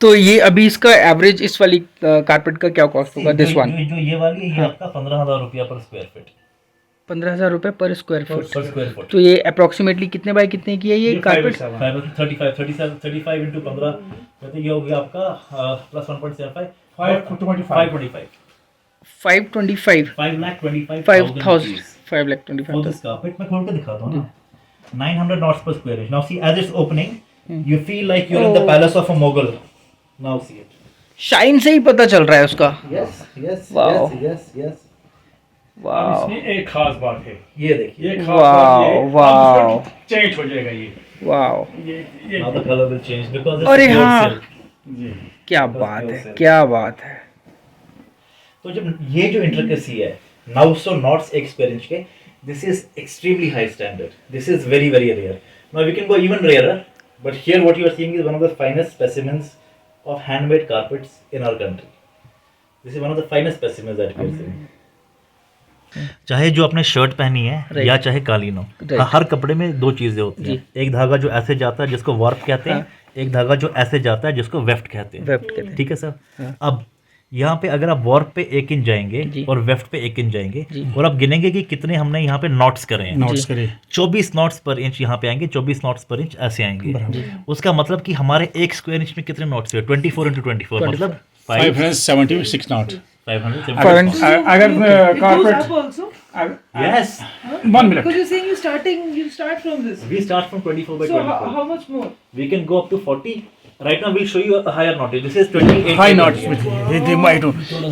तो ये अभी इसका एवरेज इस वाली कारपेट का क्या कॉस्ट होगा? दिस वन जो ये वाली है ये आपका 15,000 रुपया पर स्क्वायर फीट। 15,000 रुपये पर स्क्वायर पर फुट। Square foot. तो ये अप्रोक्सीमेटली कितने बाय कितने की है ये कारपेट? 35 इंटू 15 कहते ये हो गया आपका प्लस 1.75 525 5,25,000 5,25,000 this carpet मैं खोल के दिखाता हूँ ना। 900 knots per square inch. Now see as it's opening, you feel like you're in the palace of a Mughal. Now see it. Shine से ही पता चल रहा है उसका। Yes, yes, Wow. yes. वाह इसमें एक खास बात है, ये देखिए। ये खास बात ये है, वाओ अब इसका चेंज हो जाएगा ये वाओ ये Now the color will change because it's अरे pure हाँ। silk. जी क्या बात है, क्या बात है। तो जब ये जो इंट्रिकेसी है 900 knots एक square inch के, this is extremely high standard. This is very very rare. Now we can go even rarer, but here what you are seeing is one of the finest specimens of handmade carpets in our country. This is one of the finest specimens that we are seeing. चाहे जो आपने shirt पहनी है या चाहे कालीन हो, हर कपड़े में दो चीजें होती हैं। एक धागा जो ऐसे जाता है जिसको वार्प कहते हैं, एक धागा जो ऐसे जाता है जिसको वेफ्ट कहते हैं। ठीक है सर। अब यहाँ पे अगर आप वार्प पे 1 इंच जाएंगे और वेफ्ट पे 1 इंच जाएंगे और आप गिनेंगे कि कितने हमने यहाँ पे नॉट्स करे हैं। 24 नॉट्स पर इंच यहाँ पे आएंगे, 24 नॉट्स पर इंच ऐसे आएंगे। उसका मतलब कि हमारे 1 स्क्वायर इंच में कितने नॉट्स है? 24 इंटू 24 मतलब 576 नॉट 570। अगर carpet also? Yes, 1 minute Because you're saying you start from this. we start from 24 by So 24. how much more? We can go up to 40. Right now we'll show you a higher knot. This is 28 high by knots 28.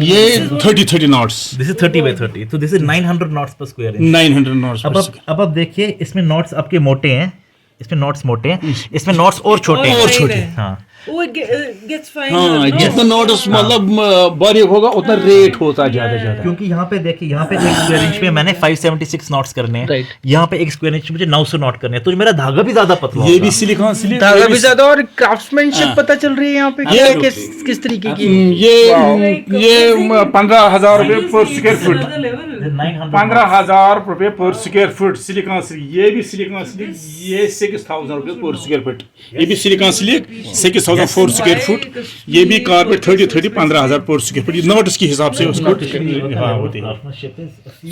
ये 30 knots This is 30 by 30. So this is 900 knots per square inch. 900 knots अब आप देखिए इसमें knots आपके मोटे हैं, इसमें knots मोटे हैं, इसमें नॉट्स और छोटे हैं। और छोटे। हाँ। Oh, it gets fine. हाँ no? जितना नॉट्स मतलब बारीक होगा उतना रेट होता है ज्यादा क्योंकि यहाँ पे देखिए, यहाँ पे 1 स्क्वायर इंच में मैंने 576 नॉट्स करने हैं। Right. यहाँ पे 1 स्क्वायर इंच में मुझे 900 नॉट करने हैं, तो मेरा धागा भी ज्यादा पतला ये होगा। भी सिलिकॉन सिलिक धागा भी ज्यादा और क्राफ्ट्समैनशिप हाँ। पता चल रही है यहाँ पे ये किस तरीके की। ये 15,000 रुपये पर स्क्वायर फुट। Another level. 900 15,000 रुपये पर स्क्वायर फुट सिलिकॉन सिलिक। ये भी सिलिकॉन सिलिक, ये 6,000 रुपये पर स्क्वायर फुट। ये भी सिलिकॉन सिलिक 6,000 पर स्क्वायर फुट। ये भी कारपेट 30 15,000 पर स्क्वायर फुट। नोट्स के हिसाब से उसको हाँ होती है।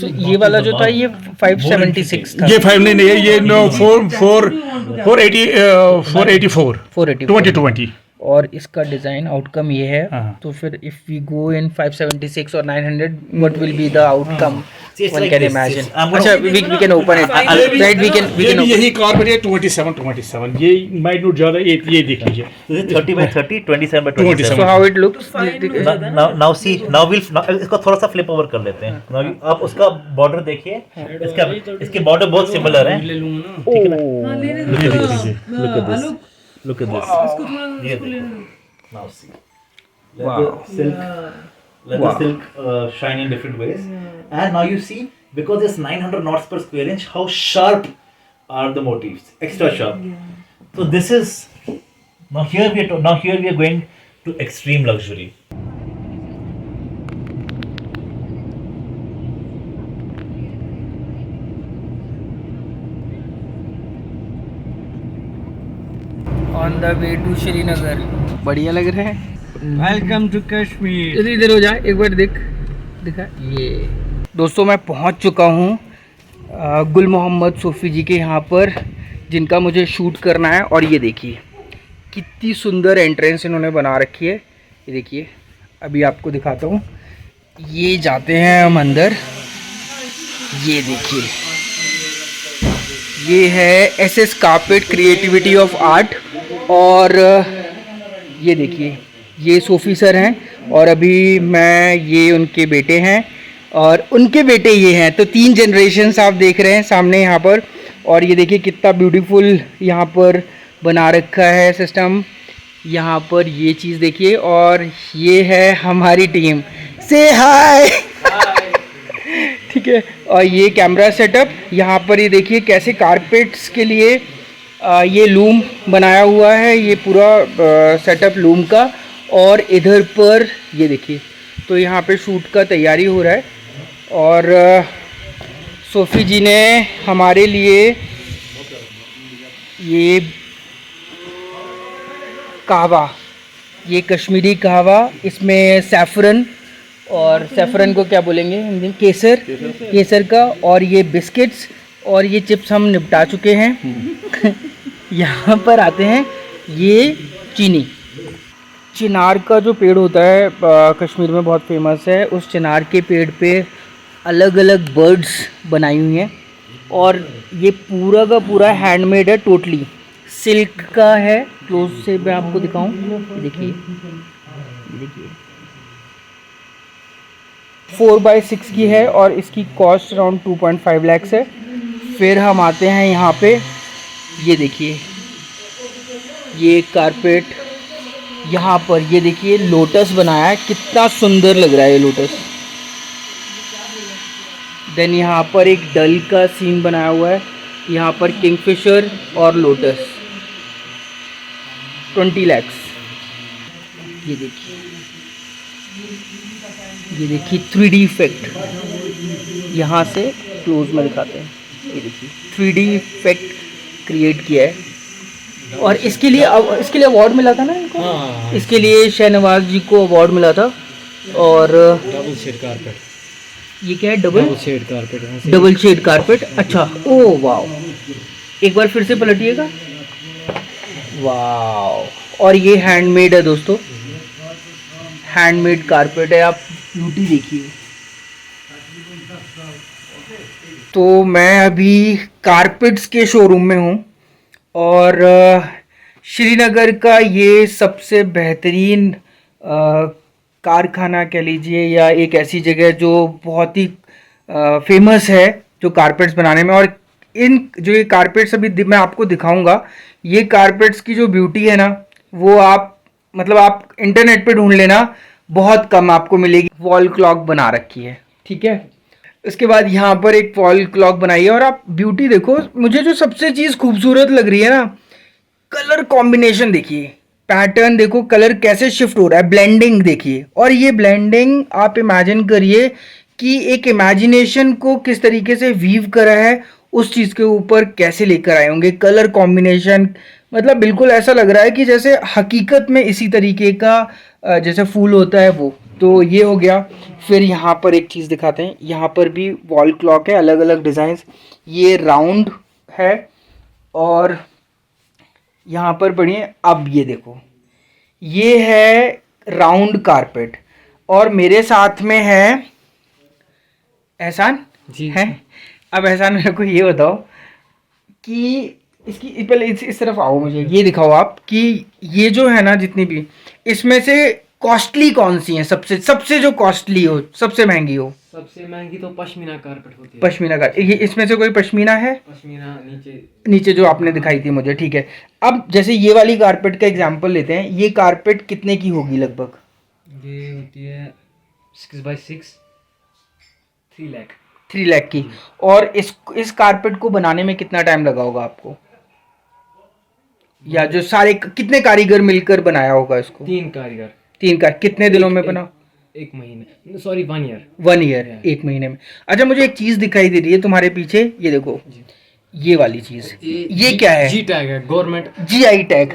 So, ये वाला जो था ये 576 था। ये 5 नहीं है, ये 484 2020। और इसका डिजाइन आउटकम ये है। हाँ। तो फिर इफ वी गो इन 576 और 900 what will be the outcome? See, it's one like can this. Imagine. I'm gonna- अच्छा we can open it right, we can ये भी यही कारपेट है 27 ये माइन्यूट ज्यादा ये देख लीजिए। This is 30 by 30, 27 by 27. 27. So how it looks. Now see, इसको थोड़ा सा फ्लिप ओवर कर लेते हैं। Now आप उसका बॉर्डर देखिए, इसके बॉर्डर बहुत सिमिलर हैं। ठीक है ना? हाँ, लेने दो। Look at this. Alok, Look at this. इसको थोड़ा ये इसको लेने दो। Now see. Let the silk shine in different ways. And now you see, because it's 900 knots per square inch, how sharp are the motifs? Extra sharp. So this is now here we are going to extreme luxury. On the way to Srinagar. बढ़िया लग रहा है। Welcome to Kashmir. इधर इधर हो जाए एक बार, दिखा ये। दोस्तों मैं पहुंच चुका हूं गुल मोहम्मद सूफ़ी जी के यहाँ पर, जिनका मुझे शूट करना है। और ये देखिए कितनी सुंदर एंट्रेंस इन्होंने बना रखी है। ये देखिए अभी आपको दिखाता हूँ। ये जाते हैं हम अंदर। ये देखिए ये है SS carpet creativity of art. और ये देखिए ये सूफ़ी सर हैं और अभी मैं ये उनके बेटे हैं और उनके बेटे ये हैं। तो 3 जनरेशन्स आप देख रहे हैं सामने यहाँ पर। और ये देखिए कितना ब्यूटीफुल यहाँ पर बना रखा है सिस्टम। यहाँ पर ये चीज़ देखिए। और ये है हमारी टीम, से हाय। ठीक है। और ये कैमरा सेटअप यहाँ पर, ये देखिए कैसे कारपेट्स के लिए ये लूम बनाया हुआ है, ये पूरा सेटअप लूम का। और इधर पर ये देखिए, तो यहाँ पे शूट का तैयारी हो रहा है। और सूफ़ी जी ने हमारे लिए ये काबा ये कश्मीरी कहवा, इसमें सैफरन, और सैफरन को क्या बोलेंगे हिंदी में, केसर, केसर का, और ये बिस्किट्स, और ये चिप्स हम निपटा चुके हैं। यहाँ पर आते हैं, ये चीनी, चिनार का जो पेड़ होता है कश्मीर में बहुत फेमस है, उस चिनार के पेड़ पे अलग अलग बर्ड्स बनाई हुई हैं, और ये पूरा का पूरा हैंडमेड है, टोटली सिल्क का है। क्लोज से मैं आपको दिखाऊं, देखिए, ये देखिए 4x6 की है, और इसकी कॉस्ट अराउंड 2.5 लाख है। फिर हम आते हैं यहाँ पे, ये देखिए, ये कारपेट, यहाँ पर ये देखिए लोटस बनाया है, कितना सुंदर लग रहा है ये लोटस। देन यहाँ पर एक डल का सीन बनाया हुआ है, यहाँ पर किंगफिशर और लोटस, 20 लाख। ये देखिए, ये देखिए 3D इफेक्ट, यहाँ से क्लोज में दिखाते हैं, ये देखिए 3D इफेक्ट क्रिएट किया है। और इसके लिए अवार्ड मिला था ना इनको, इसके लिए शहनवाज जी को अवार्ड मिला था। और डबल शेड कारपेट, ये क्या है, double shade carpet, double shade carpet, अच्छा, ओ वाओ, एक बार फिर से पलटिएगा, वाओ। और ये हैंडमेड है दोस्तों, हैंडमेड कारपेट है, आप ब्यूटी देखिए। तो मैं अभी कारपेट्स के शोरूम में हूँ, और श्रीनगर का ये सबसे बेहतरीन कारखाना कह लीजिए, या एक ऐसी जगह जो बहुत ही फेमस है जो कारपेट्स बनाने में। और इन जो ये कारपेट्स अभी मैं आपको दिखाऊंगा, ये कारपेट्स की जो ब्यूटी है ना, वो आप मतलब आप इंटरनेट पे ढूंढ लेना, बहुत कम आपको मिलेगी। वॉल क्लॉक बना रखी है, ठीक है। उसके बाद यहाँ पर एक वॉल क्लॉक बनाई है, और आप ब्यूटी देखो, मुझे जो सबसे चीज़ खूबसूरत लग रही है ना, कलर कॉम्बिनेशन देखिए, पैटर्न देखो, कलर कैसे शिफ्ट हो रहा है, ब्लेंडिंग देखिए। और ये ब्लेंडिंग आप इमेजिन करिए कि एक इमेजिनेशन को किस तरीके से वीव करा है, उस चीज़ के ऊपर कैसे लेकर आए होंगे, कलर कॉम्बिनेशन, मतलब बिल्कुल ऐसा लग रहा है कि जैसे हकीकत में इसी तरीके का जैसे फूल होता है वो। तो ये हो गया। फिर यहाँ पर एक चीज़ दिखाते हैं, यहाँ पर भी वॉल क्लॉक है, अलग अलग डिज़ाइंस, ये राउंड है, और यहाँ पर बढ़िया। अब ये देखो, ये है राउंड कारपेट, और मेरे साथ में है एहसान जी है। अब एहसान मेरे को ये बताओ कि इसकी पहले इस तरफ आओ, मुझे ये दिखाओ आप कि ये जो है ना, जितनी भी इसमें से कॉस्टली कौन सी है, सबसे जो कॉस्टली हो, सबसे महंगी हो। सबसे महंगी तो पश्मीना कारपेट होती है। पश्मीना का, ये इसमें से कोई पश्मीना है? पश्मीना नीचे जो आपने दिखाई थी मुझे, ठीक है। अब जैसे ये वाली कारपेट का एग्जांपल लेते हैं, ये कारपेट कितने की होगी लगभग? ये होती है 6x6, 3 लाख। 3 लाख की। और इस कारपेट को बनाने में कितना टाइम लगा होगा आपको, या जो सारे कितने कारीगर मिलकर बनाया होगा इसको? 3 कारीगर। 3 का कितने दिनों में बना? 1 महीने, सॉरी 1 ईयर। 1 ईयर, 1 महीने में। अच्छा, मुझे एक चीज दिखाई दे रही है तुम्हारे पीछे, ये देखो, ये वाली चीज, ये क्या है? जी टैग है, गवर्नमेंट GI टैग।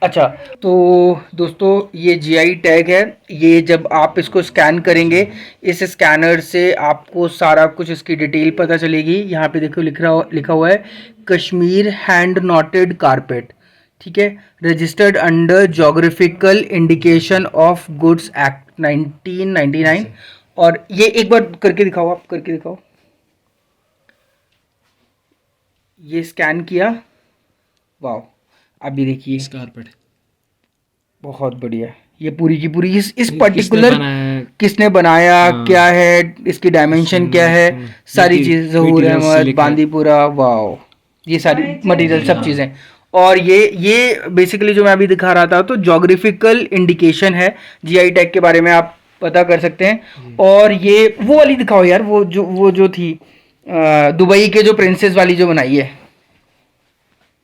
अच्छा, तो दोस्तों ये GI टैग है। ये जब आप इसको स्कैन करेंगे, इस स्कैनर से आपको सारा कुछ इसकी डिटेल पता चलेगी। यहाँ पे देखो लिखा हुआ है कश्मीर हैंड नॉटेड कारपेट, ठीक है, registered under geographical indication of goods act 1999। और ये एक बार करके दिखाओ, आप करके दिखाओ। ये स्कैन किया, वाह, अभी देखिए कारपेट बहुत बढ़िया। ये पूरी की पूरी इस पर्टिकुलर किसने बनाया, हाँ। क्या है इसकी डायमेंशन, क्या है, सारी चीज़, जहूर अहमद, बांदीपुरा, वाह, ये सारी मटेरियल, सब चीज़ें। और ये बेसिकली जो मैं अभी दिखा रहा था, तो जोग्राफिकल इंडिकेशन है, GI टैग के बारे में आप पता कर सकते हैं। और ये वो वाली दिखाओ यार, वो जो थी दुबई के जो प्रिंसेस वाली जो बनाई है,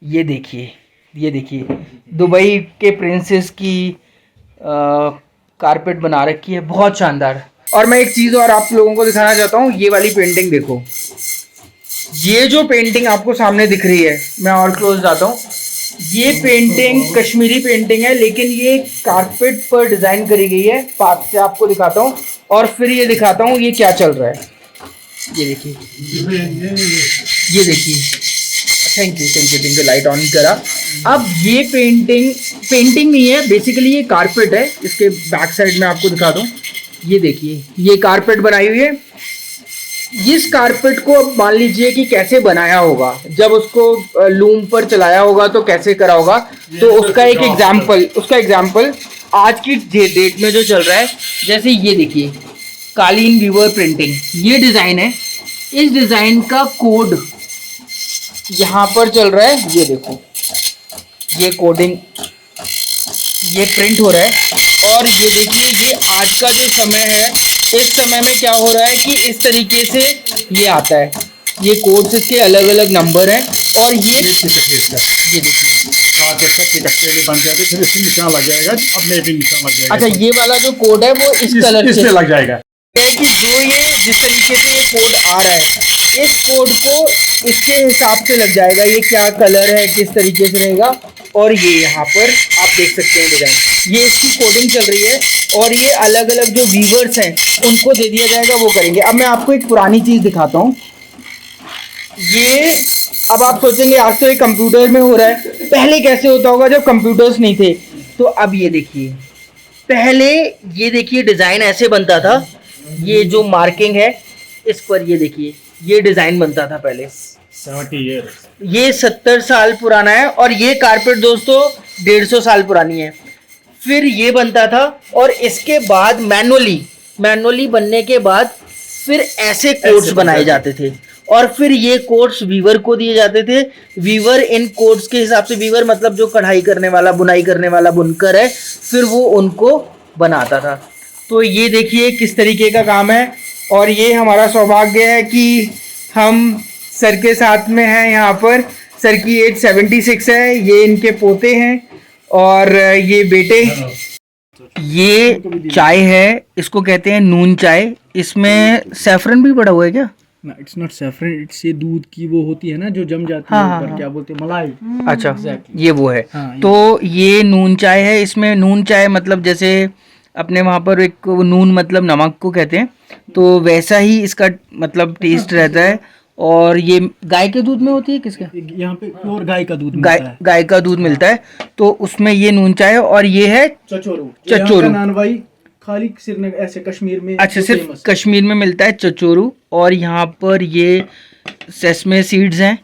ये देखिए दुबई के प्रिंसेस की कारपेट बना रखी है, बहुत शानदार। और मैं एक चीज़ और आप लोगों को दिखाना चाहता हूँ, ये वाली पेंटिंग देखो, ये जो पेंटिंग आपको सामने दिख रही है, मैं और क्लोज जाता हूँ, ये पेंटिंग कश्मीरी पेंटिंग है, लेकिन ये कारपेट पर डिजाइन करी गई है। पास से आपको दिखाता हूँ और फिर ये दिखाता हूँ ये क्या चल रहा है। ये देखिए, ये देखिए। थैंक यू जिनको लाइट ऑन करा। अब ये पेंटिंग नहीं है, बेसिकली ये कारपेट है। इसके बैक साइड में आपको दिखा दूँ, ये देखिए, ये कारपेट बनाई हुई है। इस कारपेट को अब मान लीजिए कि कैसे बनाया होगा, जब उसको लूम पर चलाया होगा तो कैसे करा होगा, तो उसका एग्जाम्पल आज की डेट में जो चल रहा है, जैसे ये देखिए कालीन वीवर प्रिंटिंग, ये डिज़ाइन है। इस डिज़ाइन का कोड यहाँ पर चल रहा है। ये देखो, ये कोडिंग, ये प्रिंट हो रहा है। और ये देखिए, ये आज का जो समय है, इस समय में क्या हो रहा है कि इस तरीके से ये आता है। ये कोड्स इसके अलग अलग नंबर हैं। और ये देखिए, बन जाते फिर इसमें निशान लग जाएगा, अपने भी निशान लग जाएगा। अच्छा, ये वाला जो कोड है वो इस कलर इसमें लग जाएगा। है कि जो ये जिस तरीके से ये कोड आ रहा है, इस कोड को इसके हिसाब से लग जाएगा, ये क्या कलर है, किस तरीके से रहेगा। और ये यहाँ पर आप देख सकते हैं डिज़ाइन, ये इसकी कोडिंग चल रही है। और ये अलग अलग जो वीवर्स हैं उनको दे दिया जाएगा, वो करेंगे। अब मैं आपको एक पुरानी चीज़ दिखाता हूँ। ये अब आप सोचेंगे आज तो ये कंप्यूटर में हो रहा है, पहले कैसे होता होगा जब कंप्यूटर्स नहीं थे। तो अब ये देखिए, पहले ये देखिए डिज़ाइन ऐसे बनता था। ये जो मार्किंग है इस पर, ये देखिए, ये डिज़ाइन बनता था पहले। 70 ईयर्स। ये 70 साल पुराना है। और ये कारपेट दोस्तों 150 साल पुरानी है। फिर ये बनता था, और इसके बाद मैनुअली बनने के बाद फिर ऐसे कोड्स बनाए जाते थे। और फिर ये कोड्स वीवर को दिए जाते थे। वीवर इन कोड्स के हिसाब से, वीवर मतलब जो कढ़ाई करने वाला, बुनाई करने वाला बुनकर है, फिर वो उनको बनाता था। तो ये देखिए किस तरीके का काम है। और ये हमारा सौभाग्य है कि हम सर के साथ में हैं यहाँ पर। सर की एज 76 है, ये इनके पोते हैं और ये बेटे। ये चाय है, इसको कहते हैं नून चाय। इसमें सैफरन भी पड़ा हुआ है क्या? ना, इट्स नॉट सैफरन, इट्स ये दूध की वो होती है ना जो जम जाती हाँ, है हाँ, ऊपर, हाँ। क्या बोलते हैं, मलाई। अच्छा, Exactly. ये वो है। हाँ, तो ये नून चाय है। इसमें नून चाय मतलब जैसे अपने वहाँ पर एक नून मतलब नमक को कहते हैं, तो वैसा ही इसका मतलब टेस्ट रहता है। और ये गाय के दूध में होती है, किसका? यहाँ पे प्योर गाय का दूध मिलता है। गाय का दूध मिलता है, तो उसमें ये नून चाय है। और ये है चचोरू। चचोरू। नानवाई खाली श्रीनगर, ऐसे कश्मीर में अच्छा, जो सिर्फ famous है। कश्मीर में मिलता है चचोरू। और यहाँ पर ये सेसमे सीड्स हैं,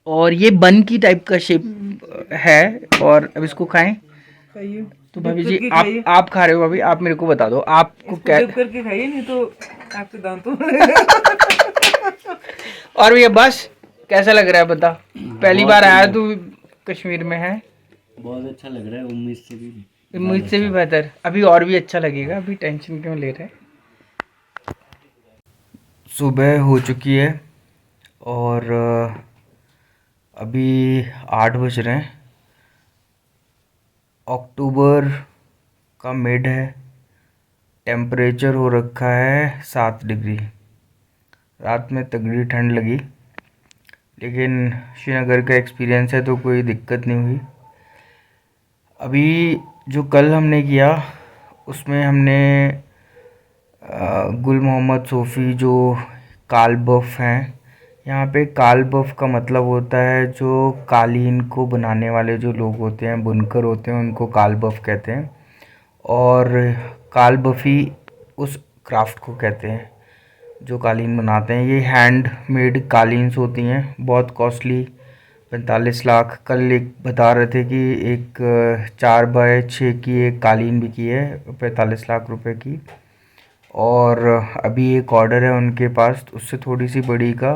और ये बन की टाइप का शेप है। और अब इसको खाएं। खाइए, तो भाभी डिप जी, करके खाइए। आप खा रहे हो भाभी, आप मेरे को बता दो आपको क्या। डिप करके खाइए, नहीं तो आपके दांतों और भैया बस कैसा लग रहा है बता? पहली बार आया तू कश्मीर में है? बहुत अच्छा लग रहा है, उम्मीद से भी। मुझसे भी बेहतर, अभी और भी अच्छा लगेगा, अभी टेंशन क्यों ले रहे। सुबह हो चुकी है और अभी 8 बज रहे हैं। अक्टूबर का मिड है। टेम्परेचर हो रखा है 7 डिग्री। रात में तगड़ी ठंड लगी, लेकिन श्रीनगर का एक्सपीरियंस है तो कोई दिक्कत नहीं हुई। अभी जो कल हमने किया उसमें हमने गुल मोहम्मद सोफ़ी जो काल बफ़ हैं, यहाँ पे काल बफ़ का मतलब होता है जो कालीन को बनाने वाले जो लोग होते हैं, बुनकर होते हैं, उनको काल बफ़ कहते हैं। और काल बफ़ी उस क्राफ्ट को कहते हैं जो कालीन बनाते हैं। ये हैंड मेड कालीन्स होती हैं, बहुत कॉस्टली, 45 लाख। कल एक बता रहे थे कि एक 4x6 की एक कालीन बिकी है 45 लाख रुपए की। और अभी एक ऑर्डर है उनके पास उससे थोड़ी सी बड़ी का,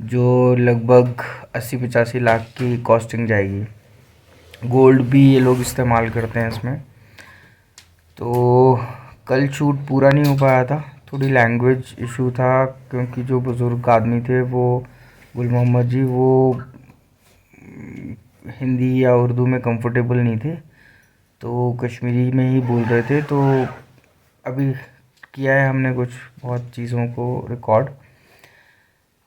जो लगभग 80-85 लाख की कॉस्टिंग जाएगी। गोल्ड भी ये लोग इस्तेमाल करते हैं इसमें। तो कल शूट पूरा नहीं हो पाया था, थोड़ी लैंग्वेज इशू था, क्योंकि जो बुज़ुर्ग आदमी थे वो गुल मोहम्मद जी, वो हिंदी या उर्दू में कंफर्टेबल नहीं थे, तो कश्मीरी में ही बोल रहे थे। तो अभी किया है हमने कुछ बहुत चीज़ों को रिकॉर्ड।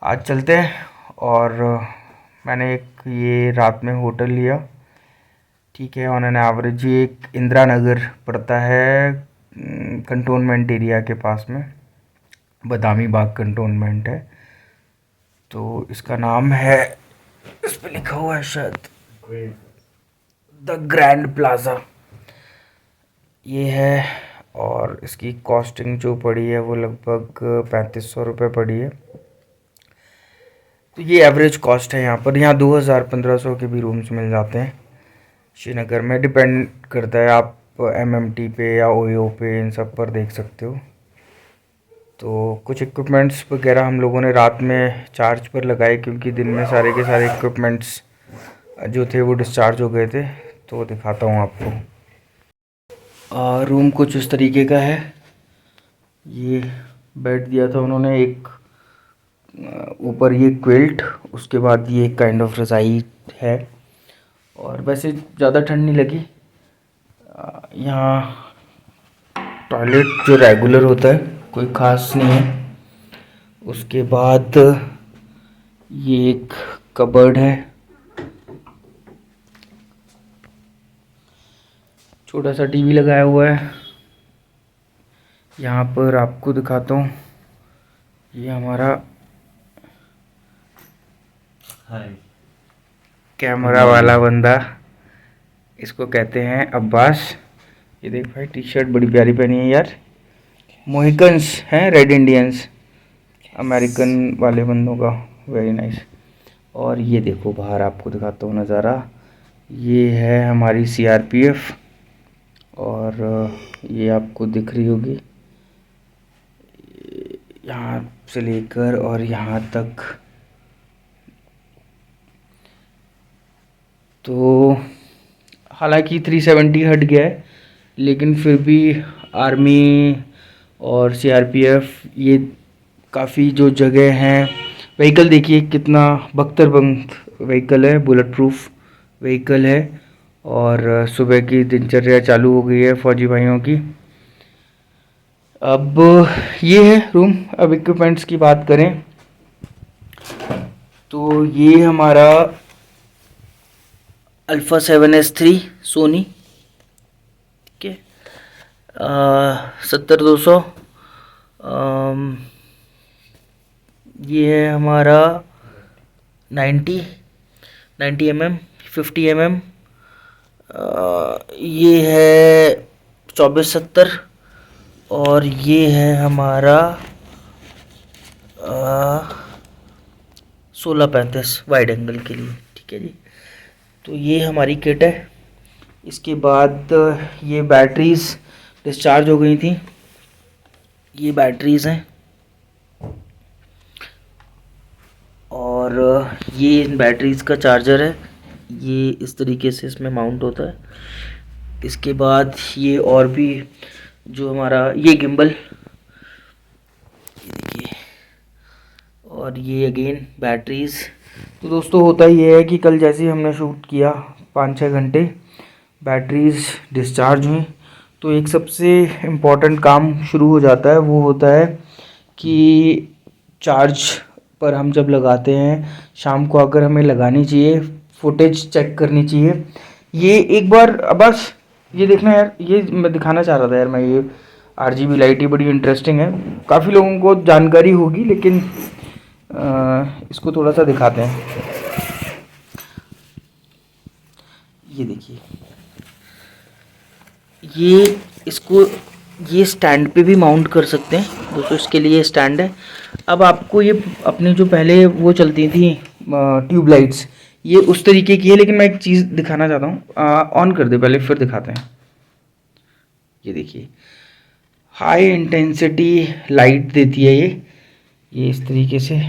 आज चलते हैं और मैंने एक ये रात में होटल लिया, ठीक है। ऑन एन एवरेज ये एक इंदिरा नगर पड़ता है, कंटोनमेंट एरिया के पास में, बदामी बाग कंटोनमेंट है। तो इसका नाम है, इस पे लिखा हुआ है शायद द ग्रैंड प्लाज़ा ये है। और इसकी कॉस्टिंग जो पड़ी है वो लगभग 3500 रुपये पड़ी है। तो ये एवरेज कॉस्ट है यहाँ पर। यहाँ 2000-1500 के भी रूम्स मिल जाते हैं श्रीनगर में, डिपेंड करता है आप MMT पे या ओयो पे इन सब पर देख सकते हो। तो कुछ इक्विपमेंट्स वगैरह हम लोगों ने रात में चार्ज पर लगाए, क्योंकि दिन में सारे के सारे इक्विपमेंट्स जो थे वो डिस्चार्ज हो गए थे। तो दिखाता हूँ आपको। रूम कुछ इस तरीके का है। ये बेड दिया था उन्होंने, एक ऊपर ये क्विल्ट, उसके बाद ये एक काइंड ऑफ रज़ाई है। और वैसे ज़्यादा ठंड नहीं लगी। यहाँ टॉयलेट जो रेगुलर होता है, कोई ख़ास नहीं है। उसके बाद ये एक कबर्ड है, छोटा सा टीवी लगाया हुआ है। यहाँ पर आपको दिखाता हूँ, ये हमारा कैमरा वाला बंदा, इसको कहते हैं अब्बास। ये देख भाई, टी शर्ट बड़ी प्यारी पहनी है यार। मोहिकन्स हैं, रेड इंडियंस, अमेरिकन वाले बंदों का, वेरी नाइस। और ये देखो बाहर आपको दिखाता हूँ नज़ारा, ये है हमारी CRPF। और ये आपको दिख रही होगी, यहाँ से लेकर और यहाँ तक। तो हालांकि 370 हट गया है, लेकिन फिर भी आर्मी और CRPF ये काफ़ी जो जगह हैं। व्हीकल देखिए कितना बख्तरबंद व्हीकल है, बुलेट प्रूफ व्हीकल है। और सुबह की दिनचर्या चालू हो गई है फौजी भाइयों की। अब ये है रूम। अब इक्विपमेंट्स की बात करें तो ये हमारा अल्फ़ा 7S3 सोनी, ठीक है, 70-200। ये है हमारा 90 mm, 50 mm। ये है 2470। और ये है हमारा 1635 वाइड एंगल के लिए, ठीक है जी। तो ये हमारी किट है। इसके बाद ये बैटरीज़ डिस्चार्ज हो गई थी, ये बैटरीज़ हैं। और ये इन बैटरीज़ का चार्जर है, ये इस तरीके से इसमें माउंट होता है। इसके बाद ये और भी जो हमारा ये गिम्बल, ये देखिए, और ये अगेन बैटरीज़। तो दोस्तों होता ये है कि कल जैसे ही हमने शूट किया 5-6 घंटे, बैटरीज़ डिस्चार्ज हुई। तो एक सबसे इम्पॉर्टेंट काम शुरू हो जाता है, वो होता है कि चार्ज पर हम जब लगाते हैं शाम को, अगर हमें लगानी चाहिए, फुटेज चेक करनी चाहिए। ये एक बार बस ये देखना यार, ये मैं दिखाना चाह रहा था यार, मैं ये RGB लाइट, ये बड़ी इंटरेस्टिंग है, काफ़ी लोगों को जानकारी होगी, लेकिन इसको थोड़ा सा दिखाते हैं। ये देखिए, ये इसको ये स्टैंड पे भी माउंट कर सकते हैं दोस्तों, इसके लिए स्टैंड है। अब आपको ये अपने जो पहले वो चलती थी ट्यूब लाइट्स, ये उस तरीके की है, लेकिन मैं एक चीज़ दिखाना चाहता हूँ। ऑन कर दे पहले, फिर दिखाते हैं। ये देखिए, हाई इंटेंसिटी लाइट देती है ये इस तरीके से।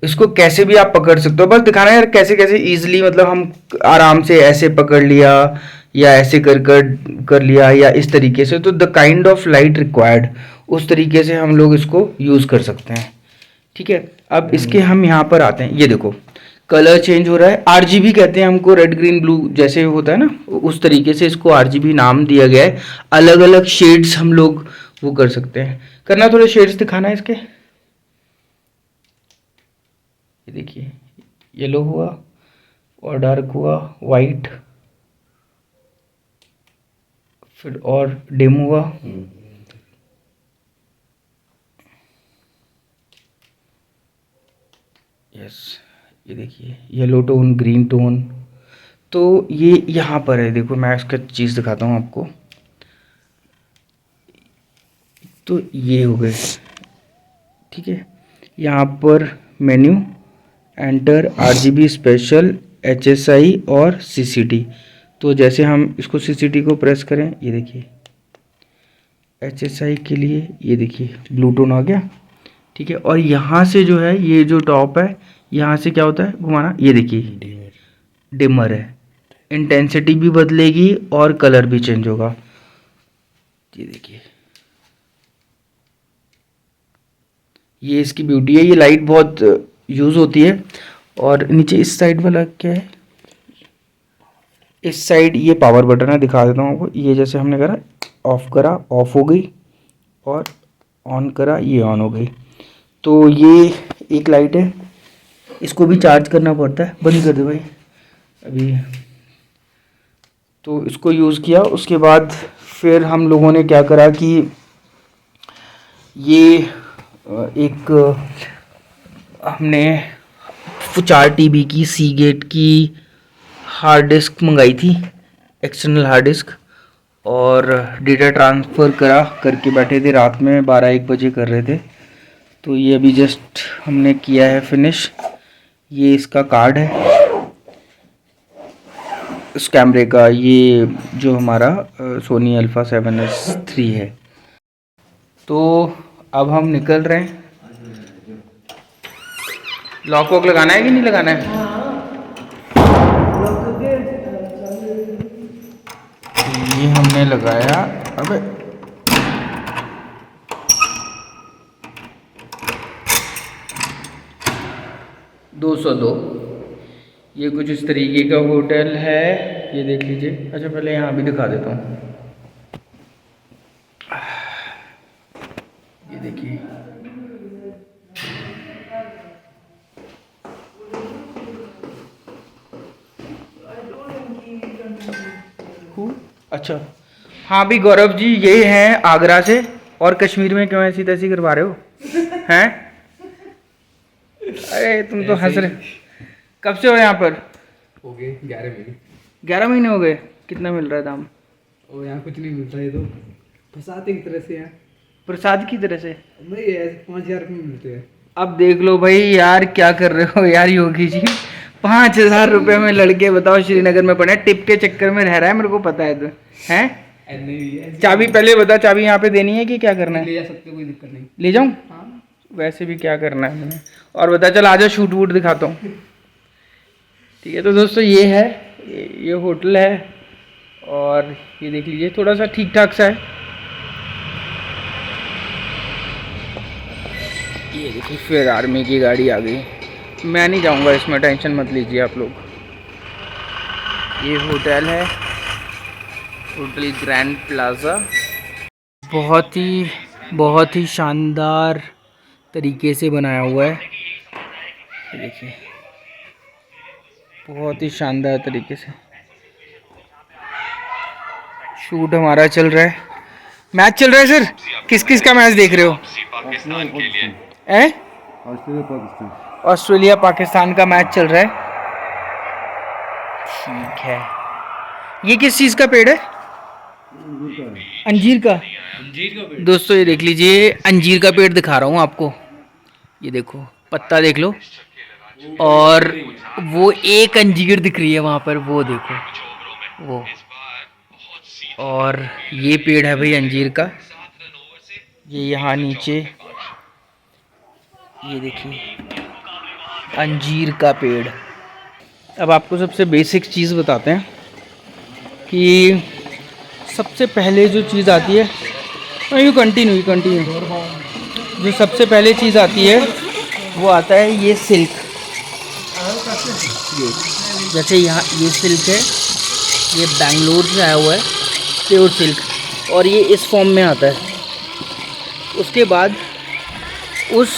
इसको कैसे भी आप पकड़ सकते हो, बस दिखाना यार कैसे कैसे ईजिली, मतलब हम आराम से ऐसे पकड़ लिया या ऐसे कर लिया या इस तरीके से। तो the kind of light required, उस तरीके से हम लोग इसको यूज़ कर सकते हैं, ठीक है। अब इसके हम यहाँ पर आते हैं, ये देखो कलर चेंज हो रहा है, RGB कहते हैं हमको, रेड ग्रीन ब्लू जैसे होता है ना, उस तरीके से इसको RGB नाम दिया गया है। अलग अलग शेड्स हम लोग वो कर सकते हैं। करना थोड़े शेड्स दिखाना है इसके, ये देखिए, येलो हुआ और डार्क हुआ वाइट, फिर और डिम हुआ, यस ये देखिए येलो टोन, ग्रीन टोन। तो ये यहाँ पर है, देखो मैं इसका चीज़ दिखाता हूँ आपको। तो ये हो गए, ठीक है। यहाँ पर menu, enter, RGB special, HSI और CCT। तो जैसे हम इसको CCT को प्रेस करें, ये देखिए HSI के लिए ये देखिए ब्लू टोन आ गया, ठीक है। और यहाँ से जो है ये जो टॉप है, यहाँ से क्या होता है घुमाना, ये देखिए डिमर है, इंटेंसिटी भी बदलेगी और कलर भी चेंज होगा। ये देखिए ये इसकी ब्यूटी है। ये लाइट बहुत यूज़ होती है। और नीचे इस साइड वाला क्या है, इस साइड ये पावर बटन है, दिखा देता हूँ आपको। ये जैसे हमने करा ऑफ करा, ऑफ हो गई, और ऑन करा, ये ऑन हो गई। तो ये एक लाइट है, इसको भी चार्ज करना पड़ता है। बंद कर दे भाई अभी। तो इसको यूज़ किया, उसके बाद फिर हम लोगों ने क्या करा कि ये एक हमने 4 TB की सीगेट की हार्ड डिस्क मंगाई थी, एक्सटर्नल हार्ड डिस्क, और डेटा ट्रांसफ़र करके बैठे थे। रात में 12-1 बजे कर रहे थे। तो ये अभी जस्ट हमने किया है फिनिश। ये इसका कार्ड है इस कैमरे का, ये जो हमारा सोनी अल्फ़ा 7S3 है। तो अब हम निकल रहे हैं। लॉक वॉक लगाना है कि नहीं लगाना है? ये हमने लगाया। अबे 202। ये कुछ इस तरीके का होटल है, ये देख लीजिए। अच्छा पहले यहाँ भी दिखा देता हूँ, ये देखिए। अच्छा हाँ भी गौरव जी, ये हैं आगरा से। और कश्मीर में क्यों ऐसी तैसी करवा रहे हो हैं? अरे तुम तो हंस रहे। कब से हो यहाँ पर? हो गए 11 महीने। 11 महीने हो गए। कितना मिल रहा है दाम? और यहाँ कुछ नहीं मिलता है, तो फसाते की तरह से यहाँ प्रसाद की तरह से भाई, ऐसे 5,000 रुपये मिलते हैं। अब देख लो भाई यार, क्या कर रहे हो यार योगी जी। 5,000 रुपये में लड़के बताओ श्रीनगर में पड़े, टिप के चक्कर में रह रहा है, मेरे को पता है। तो हैं चाबी पहले बता, चाबी यहाँ पे देनी है कि क्या करना है? ले जा सकते हो, कोई दिक्कत नहीं। ले जाऊँ? हाँ वैसे भी क्या करना है मैंने। और बता, चल आ जाओ, शूट वूट दिखाता हूँ। ठीक है, तो दोस्तों ये है, ये होटल है। और ये देख लीजिए थोड़ा सा ठीक ठाक सा है। ये देखिए फिर आर्मी की गाड़ी आ गई। मैं नहीं जाऊंगा इसमें, टेंशन मत लीजिए आप लोग। ये होटल है, होटल ग्रैंड प्लाजा। बहुत ही शानदार तरीके से बनाया हुआ है। ये देखिए बहुत ही शानदार तरीके से शूट हमारा चल रहा है। मैच चल रहा है सर। किस किस का मैच देख रहे हो? ऑस्ट्रेलिया पाकिस्तान का मैच चल रहा है। ठीक है। ये किस चीज़ का पेड़ है? अंजीर का पेड़। दोस्तों ये देख लीजिए, अंजीर का पेड़ दिखा रहा हूँ आपको। ये देखो पत्ता देख लो, और वो एक अंजीर दिख रही है वहाँ पर, वो देखो वो। और ये पेड़ है भाई अंजीर का, ये यहाँ नीचे ये देखिए अंजीर का पेड़। अब आपको सबसे बेसिक चीज़ बताते हैं कि सबसे पहले जो चीज़ आती है, यू कंटिन्यू। जो सबसे पहले चीज़ आती है वो आता है ये सिल्क। ये जैसे यहाँ ये सिल्क है, ये बेंगलोर से आया हुआ है प्योर सिल्क, और ये इस फॉर्म में आता है। उसके बाद उस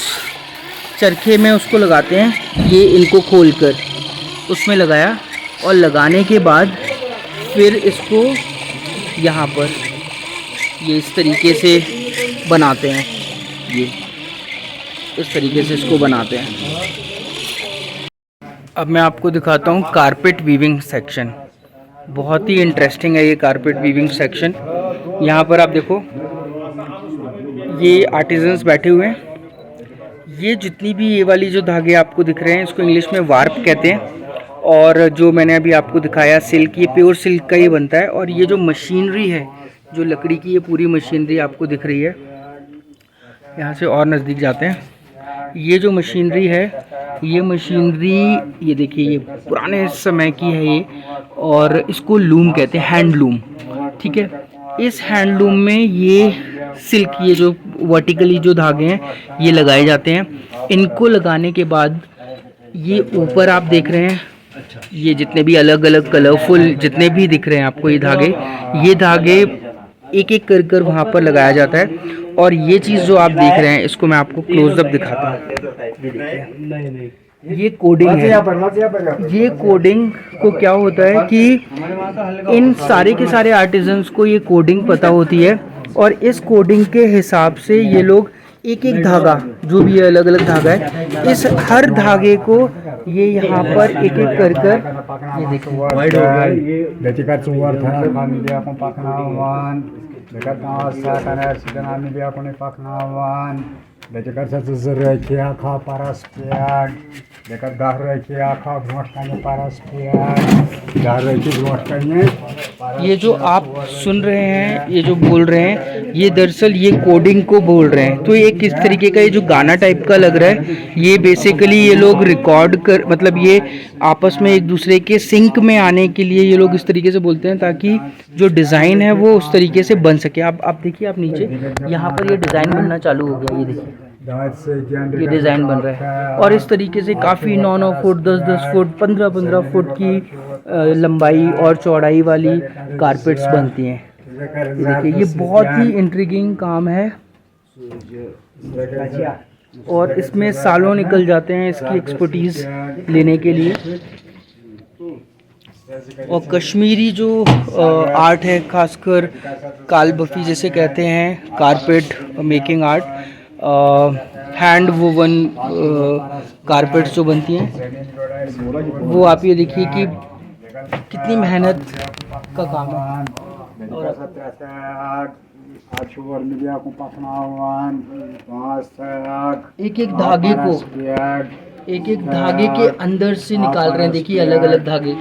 चरखे में उसको लगाते हैं, ये इनको खोलकर उसमें लगाया और लगाने के बाद फिर इसको यहाँ पर ये इस तरीके से बनाते हैं, ये इस तरीके से इसको बनाते हैं। अब मैं आपको दिखाता हूँ कारपेट वीविंग सेक्शन। बहुत ही इंटरेस्टिंग है ये कारपेट वीविंग सेक्शन। यहाँ पर आप देखो ये आर्टिजन्स बैठे हुए हैं। ये जितनी भी ये वाली जो धागे आपको दिख रहे हैं इसको इंग्लिश में वार्प कहते हैं, और जो मैंने अभी आपको दिखाया सिल्क, ये प्योर सिल्क का ही बनता है। और ये जो मशीनरी है, जो लकड़ी की ये पूरी मशीनरी आपको दिख रही है, यहाँ से और नज़दीक जाते हैं। ये जो मशीनरी है, ये मशीनरी ये देखिए ये पुराने समय की है ये, और इसको लूम कहते हैं, हैंडलूम। ठीक है, इस हैंडलूम में ये सिल्क, ये जो वर्टिकली जो धागे हैं ये लगाए जाते हैं। इनको लगाने के बाद ये ऊपर आप देख रहे हैं, ये जितने भी अलग अलग कलरफुल जितने भी दिख रहे हैं आपको ये धागे एक एक कर कर वहाँ पर लगाया जाता है। और ये चीज़ जो आप देख रहे हैं इसको मैं आपको क्लोजअप दिखाता हूँ। ये कोडिंग है। ये कोडिंग को क्या होता है कि इन सारे के सारे आर्टिजन्स को ये कोडिंग पता होती है, और इस कोडिंग के हिसाब से ये लोग एक एक धागा, जो भी अलग अलग धागा है, इस हर धागे को ये यहाँ पर एक एक कर कर ये ये जो आप सुन रहे हैं, ये जो बोल रहे हैं, ये दरअसल ये कोडिंग को बोल रहे हैं। तो ये किस तरीके का ये जो गाना टाइप का लग रहा है, ये बेसिकली ये लोग रिकॉर्ड कर, मतलब ये आपस में एक दूसरे के सिंक में आने के लिए ये लोग इस तरीके से बोलते हैं, ताकि जो डिज़ाइन है वो उस तरीके से बन सके। आप देखिए, आप नीचे यहाँ पर ये डिज़ाइन बनना चालू हो गया, ये देखिए ये डिज़ाइन बन रहा है। और इस तरीके से काफ़ी 9-9 फुट, 10-10 फुट, 15-15 फुट की लंबाई और चौड़ाई वाली कारपेट्स बनती हैं। देखिए ये बहुत ही इंट्रिगिंग काम है, और इसमें सालों निकल जाते हैं इसकी एक्सपर्टीज़ लेने के लिए। और कश्मीरी जो आर्ट है, खासकर काल बफ़ी जैसे कहते हैं, carpet making art, hand woven carpets जो बनती हैं, वो आप ये देखिए कि कितनी मेहनत का काम है। एक एक धागे को एक एक धागे के अंदर से निकाल रहे हैं, देखिए अलग अलग धागे,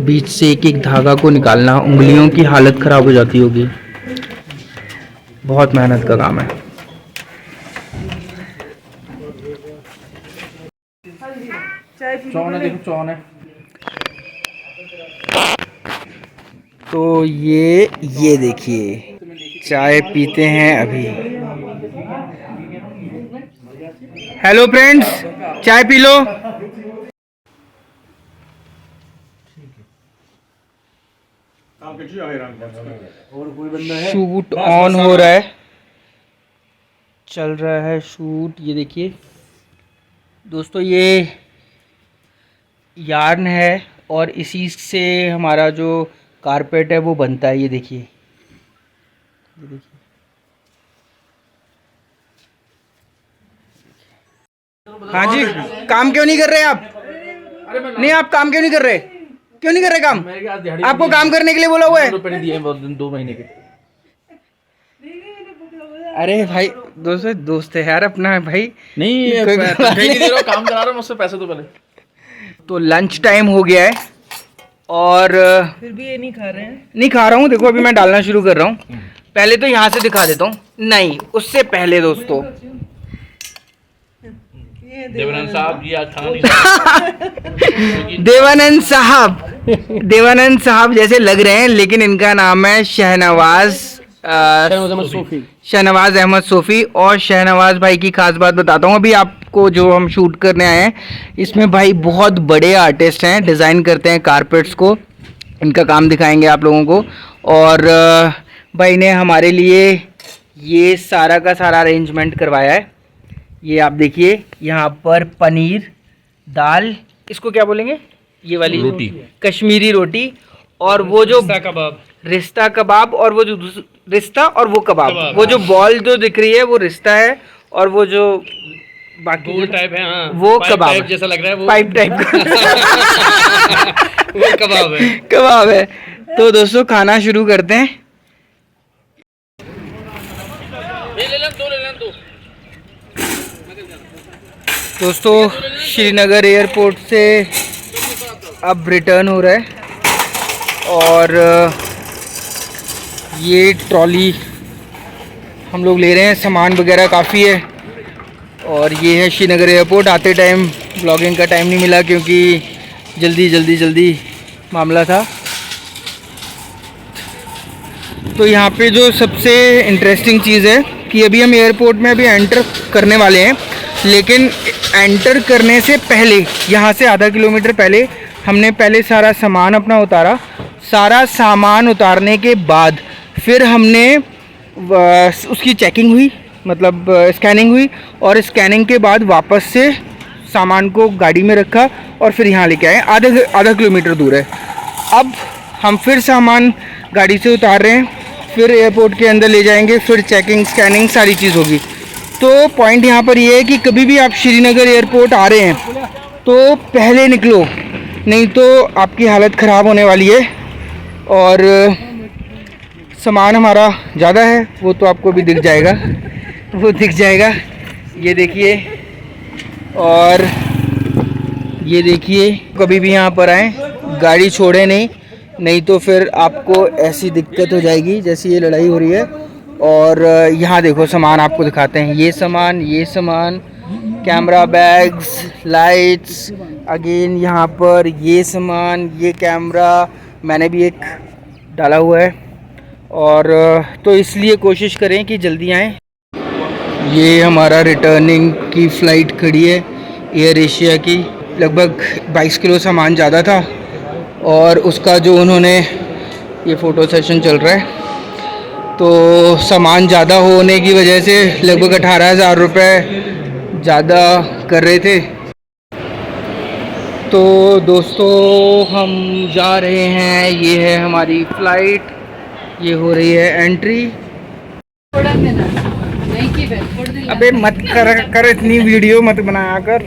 बीच से एक एक धागा को निकालना, उंगलियों की हालत ख़राब हो जाती होगी। बहुत मेहनत का काम है। तो ये देखिए चाय पीते हैं अभी। हेलो फ्रेंड्स, चाय पी लो। शूट ऑन हो रहा है, चल रहा है शूट। ये देखिए दोस्तों, ये यार्न है और इसी से हमारा जो कारपेट है वो बनता है। ये देखिए, हाँ जी, काम क्यों नहीं कर रहे आप? नहीं, आप काम क्यों नहीं कर रहे? क्यों नहीं कर रहे काम? आपको काम करने के लिए बोला हुआ है। 2 महीने के। अरे भाई दोस्त है यार अपना भाई। नहीं दे रहा, काम करा रहा हूं, मुझसे पैसे तो पहले। तो लंच टाइम हो गया है और फिर भी ये नहीं खा रहे हैं। नहीं खा रहा हूँ। देखो अभी मैं डालना शुरू कर रहा हूँ। पहले तो यहाँ से दिखा देता हूँ, नहीं उससे पहले दोस्तों, देवानंद साहब जी आज खाना नहीं देवानंद साहब जैसे लग रहे हैं, लेकिन इनका नाम है शहनवाज अहमद सोफ़ी। और शहनवाज भाई की खास बात बताता हूँ अभी आपको, जो हम शूट करने आए हैं इसमें भाई बहुत बड़े आर्टिस्ट हैं, डिज़ाइन करते हैं कारपेट्स को। इनका काम दिखाएंगे आप लोगों को। और भाई ने हमारे लिए ये सारा का सारा अरेंजमेंट करवाया है। ये आप देखिए यहाँ पर पनीर, दाल, इसको क्या बोलेंगे, ये वाली रोटी, कश्मीरी रोटी, और वो जो रिश्ता कबाब, और वो जो रिश्ता और वो कबाब, वो जो बॉल जो दिख रही है वो रिश्ता है, और वो जो बाकी जो टाइप है, हाँ, वो कबाब जैसा लग रहा है, वो पाइप टाइप वो कबाब है। तो दोस्तों खाना शुरू करते हैं। दोस्तों श्रीनगर एयरपोर्ट से अब रिटर्न हो रहा है, और ये ट्रॉली हम लोग ले रहे हैं, सामान वगैरह काफ़ी है। और ये है श्रीनगर एयरपोर्ट। आते टाइम ब्लॉगिंग का टाइम नहीं मिला क्योंकि जल्दी मामला था। तो यहाँ पे जो सबसे इंटरेस्टिंग चीज़ है कि अभी हम एयरपोर्ट में अभी एंटर करने वाले हैं, लेकिन एंटर करने से पहले यहाँ से आधा किलोमीटर पहले हमने पहले सारा सामान अपना उतारा। सारा सामान उतारने के बाद फिर हमने उसकी चेकिंग हुई, मतलब स्कैनिंग हुई, और स्कैनिंग के बाद वापस से सामान को गाड़ी में रखा और फिर यहाँ लेके आए। आधा किलोमीटर दूर है। अब हम फिर सामान गाड़ी से उतार रहे हैं, फिर एयरपोर्ट के अंदर ले जाएंगे, फिर चेकिंग स्कैनिंग सारी चीज़ होगी। तो पॉइंट यहाँ पर ये है कि कभी भी आप श्रीनगर एयरपोर्ट आ रहे हैं तो पहले निकलो, नहीं तो आपकी हालत ख़राब होने वाली है। और सामान हमारा ज़्यादा है, वो तो आपको भी दिख जाएगा, वो दिख जाएगा, ये देखिए। और ये देखिए, कभी भी यहाँ पर आएँ गाड़ी छोड़े नहीं तो फिर आपको ऐसी दिक्कत हो जाएगी जैसी ये लड़ाई हो रही है। और यहाँ देखो सामान आपको दिखाते हैं, ये सामान, कैमरा बैग्स, लाइट्स, अगेन यहाँ पर ये सामान, ये कैमरा मैंने भी एक डाला हुआ है। और तो इसलिए कोशिश करें कि जल्दी आएँ। ये हमारा रिटर्निंग की फ़्लाइट खड़ी है एयर एशिया की। लगभग 22 किलो सामान ज़्यादा था, और उसका जो उन्होंने, ये फ़ोटो सेशन चल रहा है, तो सामान ज़्यादा होने की वजह से लगभग 18,000 रुपये ज़्यादा कर रहे थे। तो दोस्तों हम जा रहे हैं, ये है हमारी फ़्लाइट, ये हो रही है एंट्री। अबे मत कर इतनी वीडियो मत बनाया कर।